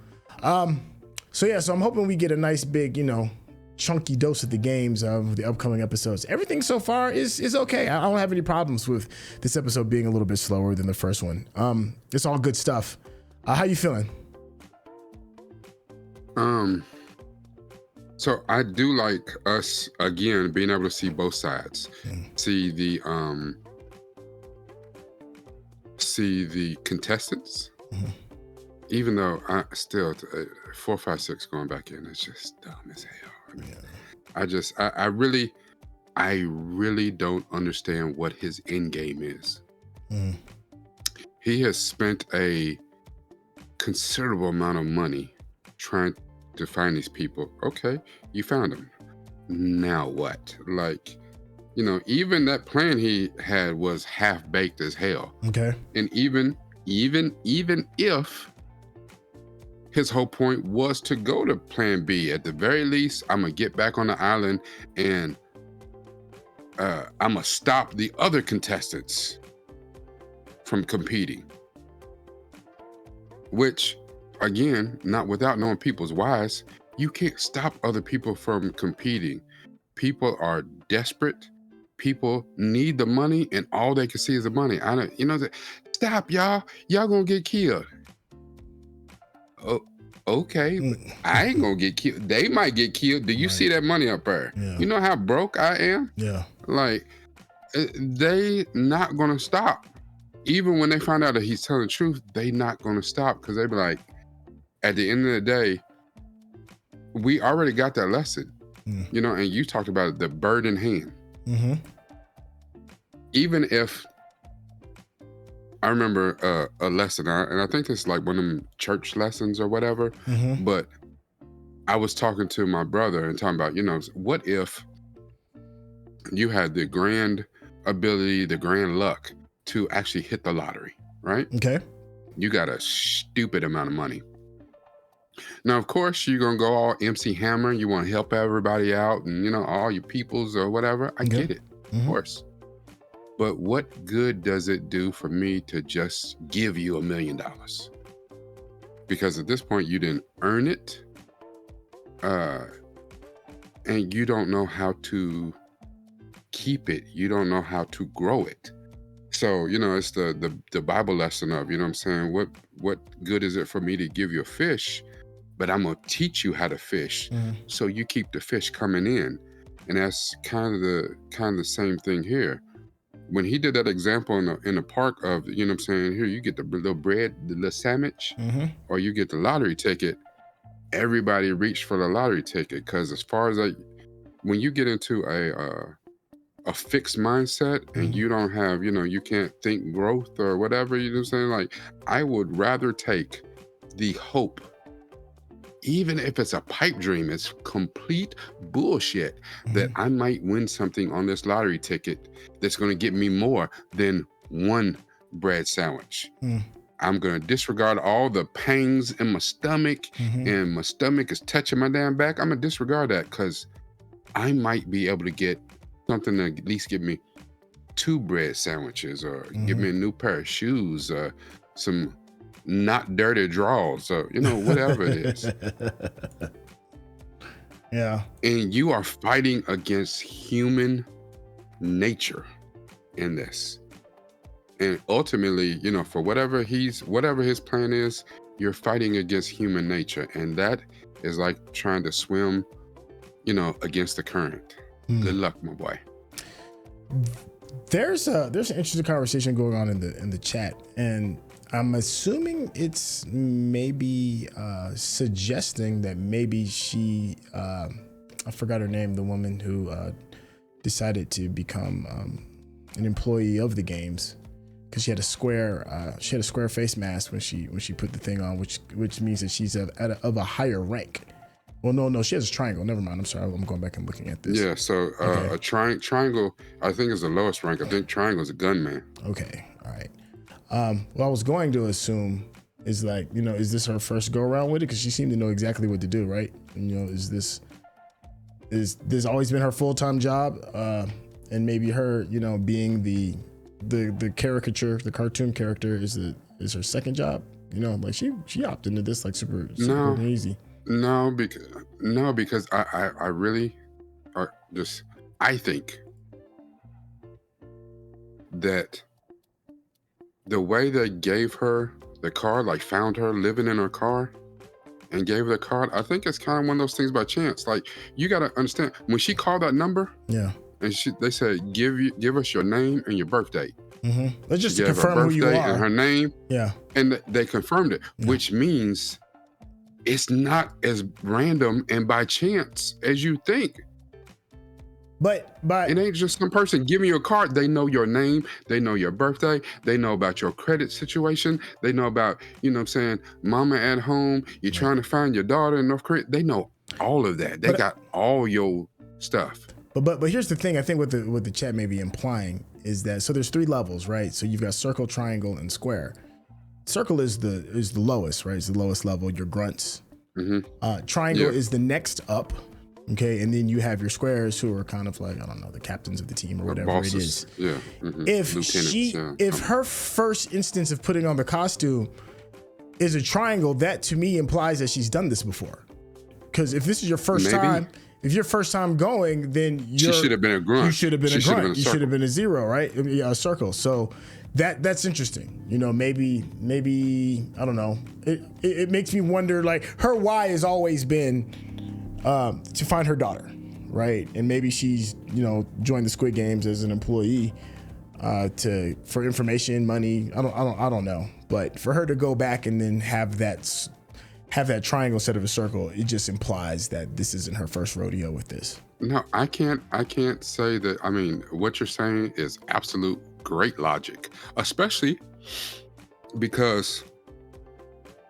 Speaker 2: So yeah, so I'm hoping we get a nice big, you know, chunky dose of the games of the upcoming episodes. Everything so far is okay. I don't have any problems with this episode being a little bit slower than the first one. It's all good stuff. How you feeling?
Speaker 1: So I do like us again being able to see both sides, see the contestants. Even though I still 4, 5, 6 going back in, it's just dumb as hell. I mean, I really don't understand what his end game is. He has spent a considerable amount of money trying to find these people. Okay, you found them. Now what? Like, you know, even that plan he had was half-baked as hell.
Speaker 2: Okay.
Speaker 1: And even if his whole point was to go to plan B, at the very least, I'm gonna get back on the island and I'm gonna stop the other contestants from competing. Which, again, not without knowing people's whys, you can't stop other people from competing. People are desperate. people need the money and all they can see is the money. I don't, stop, y'all gonna get killed. Oh, okay, but I ain't gonna get killed. They might get killed. Do you see that money up there?
Speaker 2: Yeah.
Speaker 1: You know how broke I am?
Speaker 2: Yeah.
Speaker 1: Like, they not gonna stop. Even when they find out that he's telling the truth, they not gonna stop, because they be like, at the end of the day, we already got that lesson. And you talked about it, the bird in hand. Even if, I remember a lesson, and I think it's like one of them church lessons or whatever, but I was talking to my brother and talking about, what if you had the grand ability, the grand luck to actually hit the lottery, right?
Speaker 2: Okay.
Speaker 1: You got a stupid amount of money. Now, of course, you're going to go all MC Hammer. You want to help everybody out and, all your peoples or whatever. I get it, of course. But what good does it do for me to just give you $1 million? Because at this point, you didn't earn it. And you don't know how to keep it. You don't know how to grow it. So, it's the Bible lesson of, what I'm saying? What good is it for me to give you a fish, but I'm going to teach you how to fish so you keep the fish coming in. And that's kind of the same thing here. When he did that example in the park of, what I'm saying? Here, you get the little bread, the little sandwich, or you get the lottery ticket. Everybody reached for the lottery ticket, because as far as when you get into a fixed mindset and you don't have, you can't think growth or whatever, you know what I'm saying? Like, I would rather take the hope, even if it's a pipe dream, it's complete bullshit, that I might win something on this lottery ticket that's going to get me more than one bread sandwich. I'm going to disregard all the pangs in my stomach, and my stomach is touching my damn back. I'm going to disregard that, because I might be able to get something to at least give me 2 bread sandwiches, or give me a new pair of shoes, some not dirty drawers, or whatever it is.
Speaker 2: Yeah. And
Speaker 1: you are fighting against human nature in this. And ultimately, for whatever his plan is, you're fighting against human nature. And that is like trying to swim, against the current. Good luck, my boy.
Speaker 2: There's an interesting conversation going on in the chat, and I'm assuming it's maybe suggesting that maybe she, I forgot her name, the woman who decided to become an employee of the games, because she had a square face mask when she put the thing on, which means that she's of a higher rank. Well, no, she has a triangle. Never mind. I'm sorry. I'm going back and looking at this.
Speaker 1: Yeah, so a triangle, I think, is the lowest rank. I think triangle is a gunman.
Speaker 2: Okay, all right. What I was going to assume is like, is this her first go around with it? Because she seemed to know exactly what to do, right? And, is this always been her full-time job? And maybe her, being the caricature, the cartoon character is her second job. Like she opted into this like super easy.
Speaker 1: No, because I really I think that the way they gave her the card, like found her living in her car and gave her the card, I think it's kind of one of those things by chance. Like, you got to understand, when she called that number, and they said, give us your name and your birth date.
Speaker 2: Let's just confirm who you are.
Speaker 1: And her name.
Speaker 2: Yeah.
Speaker 1: And they confirmed it, which means it's not as random and by chance as you think.
Speaker 2: But
Speaker 1: it ain't just some person giving you a card. They know your name, they know your birthday, they know about your credit situation, they know about, mama at home, you're trying to find your daughter in North Korea. They know all of that. They got all your stuff.
Speaker 2: But here's the thing, I think what the chat may be implying is that, so there's 3 levels, right? So you've got circle, triangle, and square. Circle is the lowest, right? It's the lowest level, your grunts. Triangle is the next up. Okay, and then you have your squares, who are kind of like, I don't know, the captains of the team or whatever it is.
Speaker 1: Yeah.
Speaker 2: If her first instance of putting on the costume is a triangle, that to me implies that she's done this before. Because if this is your first time, If you're first time going, then
Speaker 1: she should have been a grunt.
Speaker 2: You should have been a grunt. You should have been a zero, right? A circle. So that's interesting. You know, maybe I don't know. It makes me wonder. Like her why has always been to find her daughter, right? And maybe she's joined the Squid Games as an employee for information, money. I don't know. But for her to go back and then have that triangle instead of a circle, it just implies that this isn't her first rodeo with this.
Speaker 1: No, I can't say that. I mean, what you're saying is absolute great logic, especially because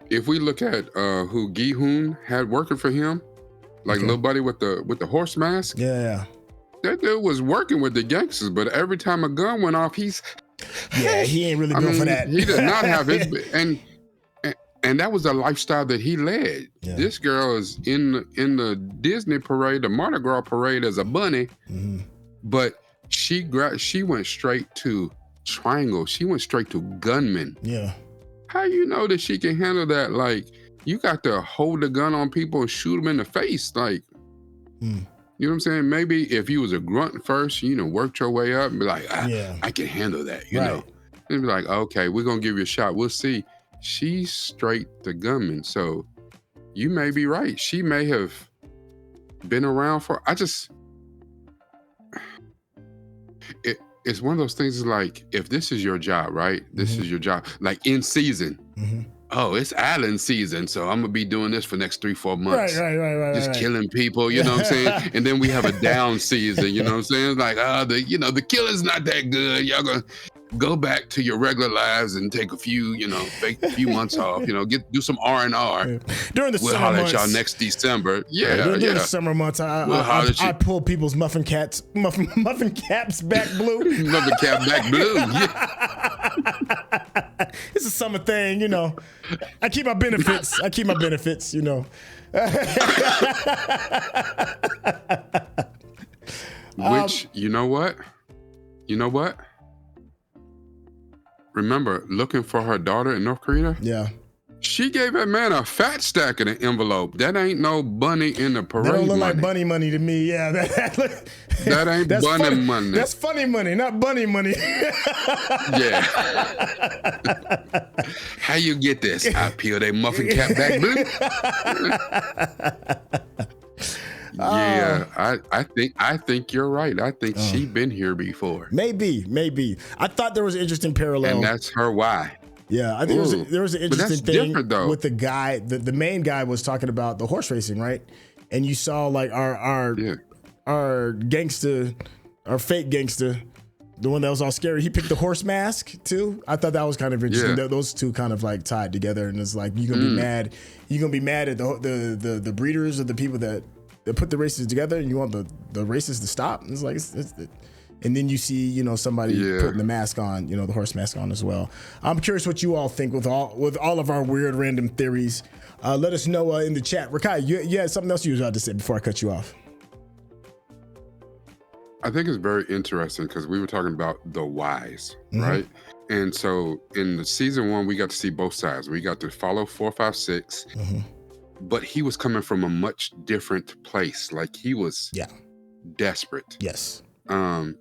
Speaker 1: if we look at who Gi-hun had working for him, like little buddy with the horse mask.
Speaker 2: Yeah.
Speaker 1: That dude was working with the gangsters, but every time a gun went off, he
Speaker 2: ain't really going for that.
Speaker 1: He does not have his and that was the lifestyle that he led. Yeah. This girl is in the Disney parade, the Mardi Gras parade as a bunny, but she went straight to triangle. She went straight to gunman.
Speaker 2: Yeah.
Speaker 1: How you know that she can handle that? Like, you got to hold the gun on people and shoot them in the face. Like, you know what I'm saying? Maybe if you was a grunt first, worked your way up and be like, I can handle that, you know? And be like, okay, we're going to give you a shot. We'll see. She's straight the gunman. So you may be right. She may have been around for, it's one of those things like, if this is your job, right? This is your job. Like in season. Oh, it's island season, so I'm gonna be doing this for the next 3-4 months.
Speaker 2: Right.
Speaker 1: Just killing people, you know what I'm saying? And then we have a down season, you know what I'm saying? Like, the killing's not that good. Y'all gonna go back to your regular lives and take a few, months off. Do some R&R.
Speaker 2: During the
Speaker 1: we'll
Speaker 2: summer
Speaker 1: holler
Speaker 2: months.
Speaker 1: at y'all next December. During
Speaker 2: the summer months, I pull people's muffin caps back blue.
Speaker 1: Muffin cap back blue. Yeah.
Speaker 2: It's a summer thing, I keep my benefits.
Speaker 1: Which, you know what? Remember looking for her daughter in North Korea?
Speaker 2: Yeah.
Speaker 1: She gave that man a fat stack in an envelope. That ain't no bunny in the parade.
Speaker 2: That don't look
Speaker 1: money.
Speaker 2: like bunny money to me. Yeah,
Speaker 1: that ain't bunny money.
Speaker 2: That's funny money, not bunny money.
Speaker 1: Yeah. How you get this? I peel that muffin cap back blue. Yeah, I think you're right. I think she been here before.
Speaker 2: Maybe. I thought there was an interesting parallel.
Speaker 1: And that's her why.
Speaker 2: Yeah, I think there was an interesting thing with the guy. The main guy was talking about the horse racing, right? And you saw like our gangster, our fake gangster, the one that was all scary. He picked the horse mask too. I thought that was kind of interesting. Yeah. Those two kind of like tied together, and it's like you're gonna be mad. You're gonna be mad at the breeders of the people that put the races together, and you want the races to stop. And it's like and then you see, somebody putting the mask on, the horse mask on as well. I'm curious what you all think with all of our weird random theories. Let us know in the chat. Rekkai, you had something else you was about to say before I cut you off.
Speaker 1: I think it's very interesting because we were talking about the whys, right? And so in the season 1, we got to see both sides. We got to follow 4, 5, 6, but he was coming from a much different place. Like he was desperate.
Speaker 2: Yes.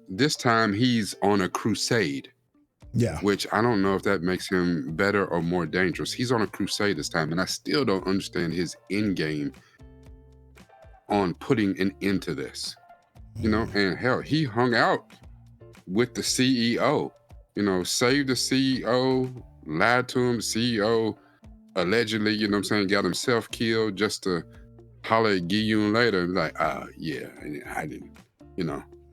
Speaker 1: This time he's on a crusade.
Speaker 2: Yeah.
Speaker 1: Which I don't know if that makes him better or more dangerous. He's on a crusade this time, and I still don't understand his end game on putting an end to this. And hell, he hung out with the CEO, saved the CEO, lied to him, the CEO allegedly, got himself killed just to holler at Gi-hun later and like, I didn't,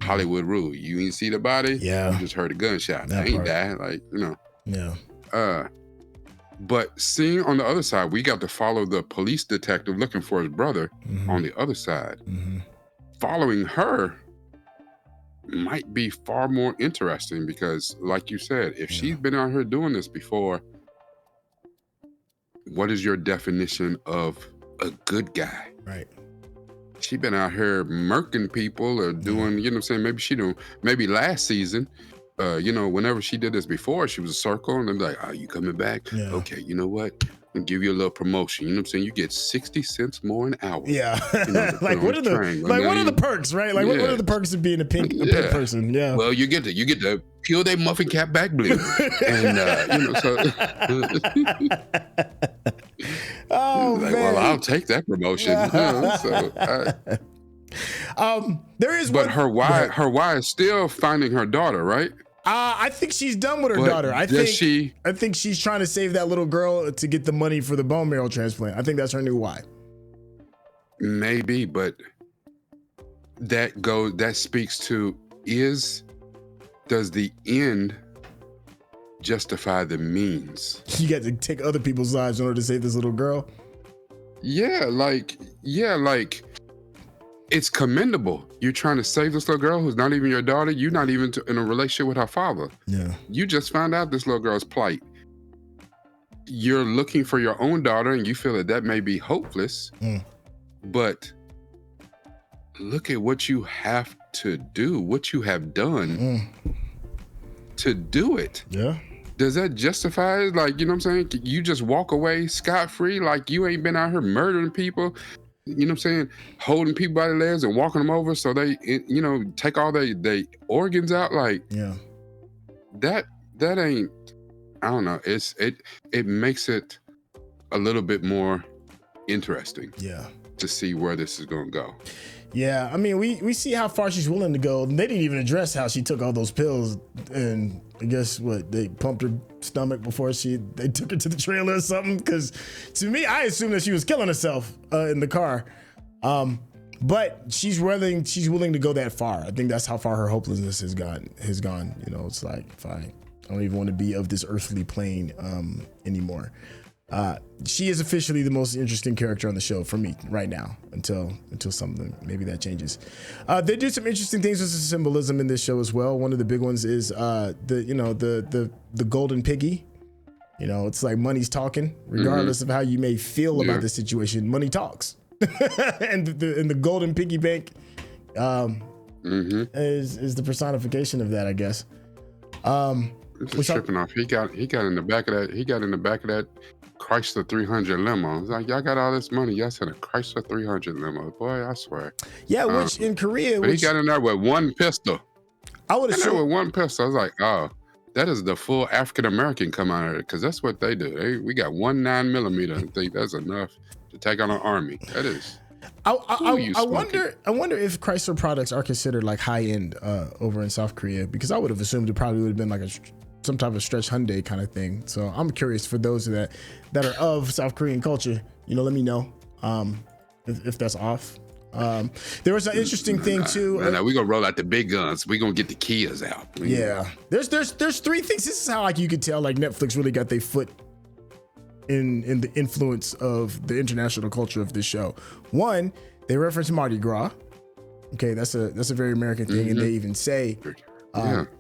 Speaker 1: Hollywood rule. You ain't see the body?
Speaker 2: Yeah.
Speaker 1: You just heard a gunshot. I ain't died. Like,
Speaker 2: Yeah.
Speaker 1: But seeing on the other side, we got to follow the police detective looking for his brother on the other side. Following her might be far more interesting because, like you said, if she's been out here doing this before, what is your definition of a good guy?
Speaker 2: Right.
Speaker 1: She been out here murking people or doing, maybe last season, whenever she did this before, she was a circle and they're like, are you coming back?
Speaker 2: Yeah.
Speaker 1: Okay, you know what? and give you a little promotion. You know what I'm saying? You get 60 cents more an hour.
Speaker 2: Yeah.
Speaker 1: You know,
Speaker 2: Like what are the perks, right? Like what are the perks of being a pink person? Yeah.
Speaker 1: Well, you get to peel their muffin cap back blue, and you know, so.
Speaker 2: Oh
Speaker 1: like,
Speaker 2: man.
Speaker 1: well, I'll take that promotion. You know, so
Speaker 2: there is,
Speaker 1: but her why is still finding her daughter, right?
Speaker 2: I think she's done with her daughter. I think she's trying to save that little girl to get the money for the bone marrow transplant. I think that's her new why.
Speaker 1: Maybe, but that speaks to does the end justify the means?
Speaker 2: You got to take other people's lives in order to save this little girl.
Speaker 1: Yeah, like it's commendable. You're trying to save this little girl who's not even your daughter. You're not even in a relationship with her father.
Speaker 2: Yeah.
Speaker 1: You just found out this little girl's plight. You're looking for your own daughter, and you feel that may be hopeless. But look at what you have to do, what you have done to do it.
Speaker 2: Yeah.
Speaker 1: Does that justify it? Like, you know what I'm saying? You just walk away scot-free, like you ain't been out here murdering people. You know what I'm saying? Holding people by their legs and walking them over so they, you know, take all their organs out. Like,
Speaker 2: yeah,
Speaker 1: that ain't. I don't know. It makes it a little bit more interesting.
Speaker 2: Yeah.
Speaker 1: To see where this is going to go.
Speaker 2: Yeah, I mean, we see how far she's willing to go. They didn't even address how she took all those pills, and I guess they pumped her stomach before they took her to the trailer or something. Because to me, I assumed that she was killing herself in the car. But she's willing to go that far. I think that's how far her hopelessness has gone. You know, it's like, fine, I don't even want to be of this earthly plane anymore. She is officially the most interesting character on the show for me right now, until something, maybe that changes. They do some interesting things with the symbolism in this show as well. One of the big ones is the golden piggy. You know, it's like money's talking, regardless of how you may feel about the situation. Money talks, and the golden piggy bank is the personification of that, I guess.
Speaker 1: Just tripping off. He got in the back of that Chrysler 300 limo. It's like, y'all got all this money. Y'all said a Chrysler 300 limo. Boy, I swear.
Speaker 2: Yeah, which in Korea,
Speaker 1: but he got in there with one pistol.
Speaker 2: I would assume
Speaker 1: with one pistol. I was like, oh, that is the full African American come out of it, because that's what they do. We got 1 9mm. I think that's enough to take on an army. That is.
Speaker 2: I wonder if Chrysler products are considered like high end over in South Korea, because I would have assumed it probably would have been like some type of stretch Hyundai kind of thing. So I'm curious for those that are of South Korean culture. You know, let me know if that's off. There was an interesting thing too.
Speaker 1: No, we gonna roll out the big guns. We gonna get the Kias out.
Speaker 2: Yeah, there's 3 things. This is how like you could tell like Netflix really got their foot in the influence of the international culture of this show. One, they reference Mardi Gras. Okay, that's a very American thing, and they even say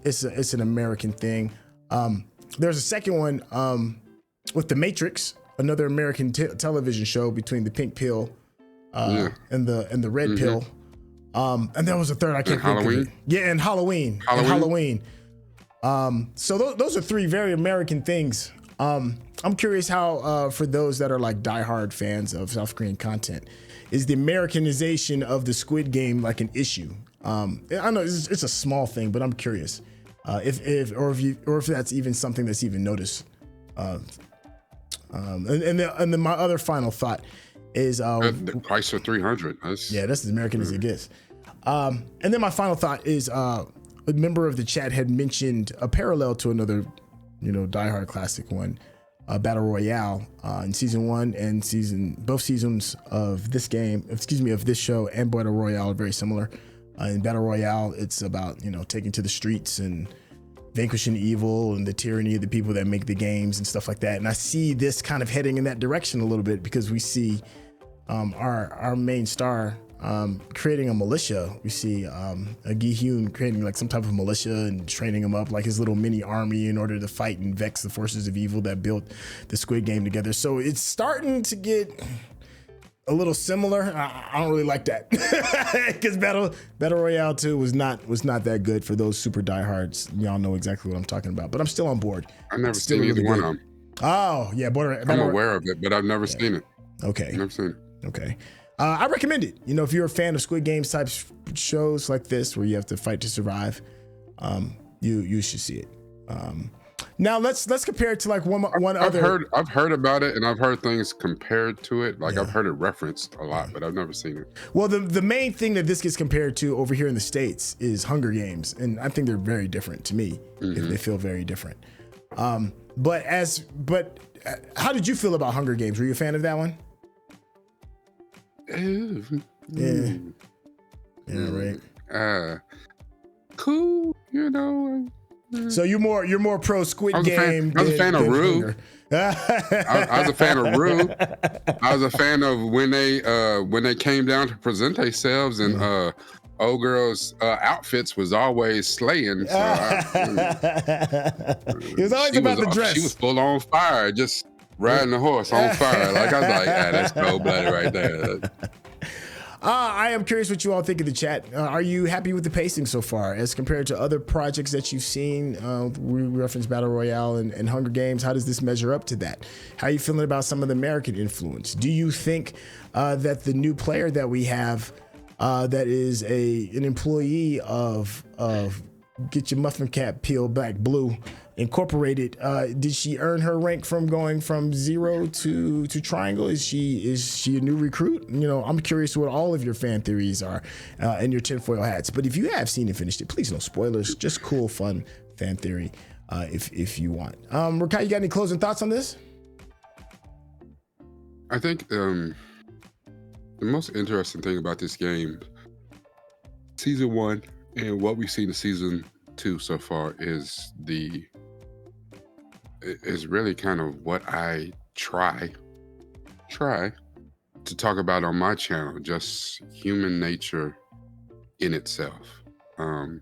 Speaker 2: it's an American thing. There's a second one with The Matrix, another American television show between the pink pill and the red pill. And there was a third, I can't think of it. Yeah, and Halloween. So those are 3 very American things. I'm curious how, for those that are like diehard fans of South Korean content, is the Americanization of the Squid Game like an issue? I know it's a small thing, but I'm curious if that's even something that's even noticed. And then my other final thought is the
Speaker 1: Chrysler 300. That's
Speaker 2: as American as it gets. And then my final thought is a member of the chat had mentioned a parallel to another, diehard classic one, Battle Royale in season 1 and both seasons of this show and Battle Royale are very similar. In Battle Royale, it's about, taking to the streets and vanquishing evil and the tyranny of the people that make the games and stuff like that. And I see this kind of heading in that direction a little bit, because we see our main star creating a militia. We see a Gi-hun creating like some type of militia and training him up like his little mini army in order to fight and vex the forces of evil that built the Squid Game together. So it's starting to get a little similar. I don't really like that, because Battle Royale 2 was not that good for those super diehards. Y'all know exactly what I'm talking about, but I'm still on board.
Speaker 1: I never seen either one of them.
Speaker 2: Oh yeah,
Speaker 1: I'm aware of it, but I've never seen it.
Speaker 2: Okay.
Speaker 1: Never seen it.
Speaker 2: Okay. I recommend it. You know, if you're a fan of Squid Games type shows like this, where you have to fight to survive, you should see it. Now let's compare it to like one other.
Speaker 1: I've heard about it, and I've heard things compared to it. Like I've heard it referenced a lot, but I've never seen it.
Speaker 2: Well, the main thing that this gets compared to over here in the States is Hunger Games, and I think they're very different to me. They feel very different. But how did you feel about Hunger Games? Were you a fan of that one?
Speaker 1: Right. Cool, you know.
Speaker 2: So you're more pro Squid Game.
Speaker 1: I was a fan of Rue. I was a fan of Rue. I was a fan of when they came down to present themselves, and old girls' outfits was always slaying. So
Speaker 2: it was always about the dress.
Speaker 1: She was full on fire, just riding the horse on fire. Like I was like, that's cold blooded right there.
Speaker 2: I am curious what you all think of the chat. Are you happy with the pacing so far as compared to other projects that you've seen? We referenced Battle Royale and Hunger Games. How does this measure up to that? How are you feeling about some of the American influence? Do you think that the new player that we have that is an employee of Get Your Muffin Cap Peeled Back Blue Incorporated, did she earn her rank from going from 0 to Triangle? Is she a new recruit? You know, I'm curious what all of your fan theories are and your tinfoil hats. But if you have seen and finished it, please no spoilers, just cool, fun fan theory if you want. Rekkai, you got any closing thoughts on this?
Speaker 1: I think the most interesting thing about this game, season 1 and what we've seen in season 2 so far, is really kind of what I try to talk about on my channel, just human nature in itself. And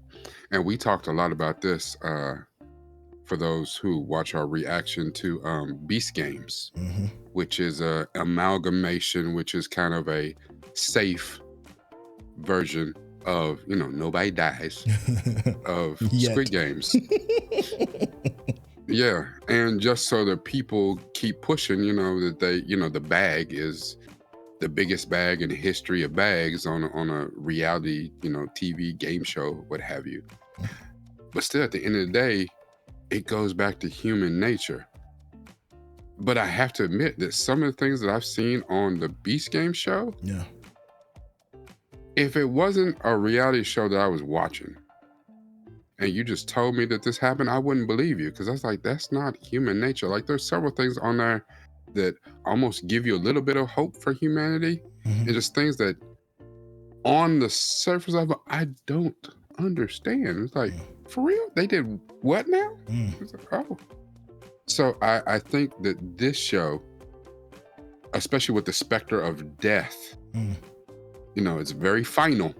Speaker 1: we talked a lot about this for those who watch our reaction to Beast Games, which is a amalgamation, which is kind of a safe version of, you know, nobody dies of Squid Games. Yeah, and just so that people keep pushing, you know, that they, you know, the bag is the biggest bag in the history of bags on a reality, you know, TV game show, what have you. But still, at the end of the day, it goes back to human nature. But I have to admit that some of the things that I've seen on the Beast Game show, if it wasn't a reality show that I was watching, and you just told me that this happened, I wouldn't believe you, because I was like, that's not human nature. Like, there's several things on there that almost give you a little bit of hope for humanity, and just things that on the surface of it, I don't understand. It's like, for real? They did what now? It's like, oh. So I think that this show, especially with the specter of death, you know, it's very final.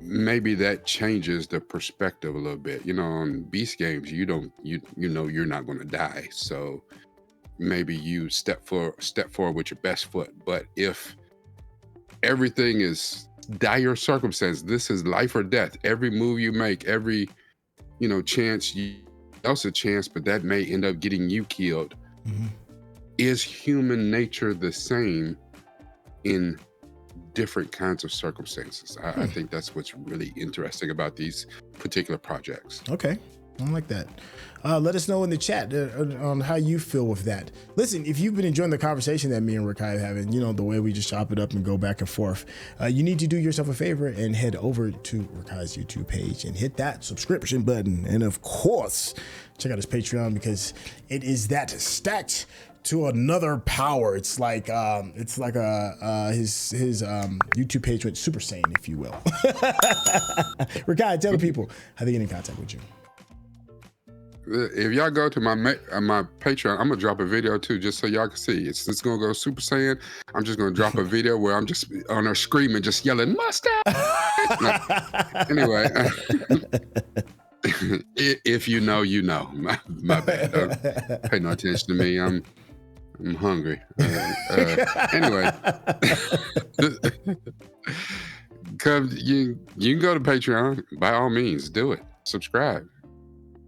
Speaker 1: Maybe that changes the perspective a little bit. You know, on Beast Games, you know you're not going to die, so maybe you step forward with your best foot. But if everything is dire circumstance, this is life or death. Every move you make, every, you know, chance, else a chance, but that may end up getting you killed. Is human nature the same in different kinds of circumstances? I think that's what's really interesting about these particular projects.
Speaker 2: Okay, I like that. Let us know in the chat on how you feel with that. Listen, if you've been enjoying the conversation that me and Rekkai are having, you know, the way we just chop it up and go back and forth, you need to do yourself a favor and head over to Rekkai's YouTube page and hit that subscription button. And of course, check out his Patreon, because it is that stacked to another power. It's like his YouTube page went Super Saiyan, if you will. Rekkai, tell the people how they get in contact with you.
Speaker 1: If y'all go to my Patreon, I'm gonna drop a video too, just so y'all can see. It's gonna go Super Saiyan. I'm just gonna drop a video where I'm just on there screaming, just yelling mustache. Anyway, if you know, you know. My bad. Don't pay no attention to me. I'm hungry. Anyway, come. You can go to Patreon. By all means, do it. Subscribe.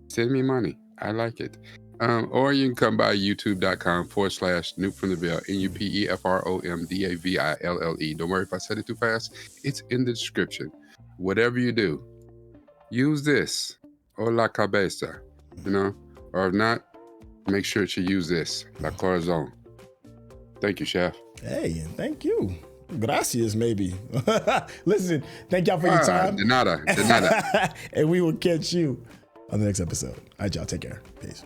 Speaker 1: Send me money. I like it. Or you can come by youtube.com/Nuke from the Ville, NUPEFROMDAVILLE. Don't worry if I said it too fast. It's in the description. Whatever you do, use this or la cabeza, or if not, make sure to use this, la corazon. Thank you, Chef.
Speaker 2: Hey, thank you. Gracias, maybe. Listen, thank y'all for your time.
Speaker 1: De nada.
Speaker 2: And we will catch you on the next episode. All right, y'all. Take care. Peace.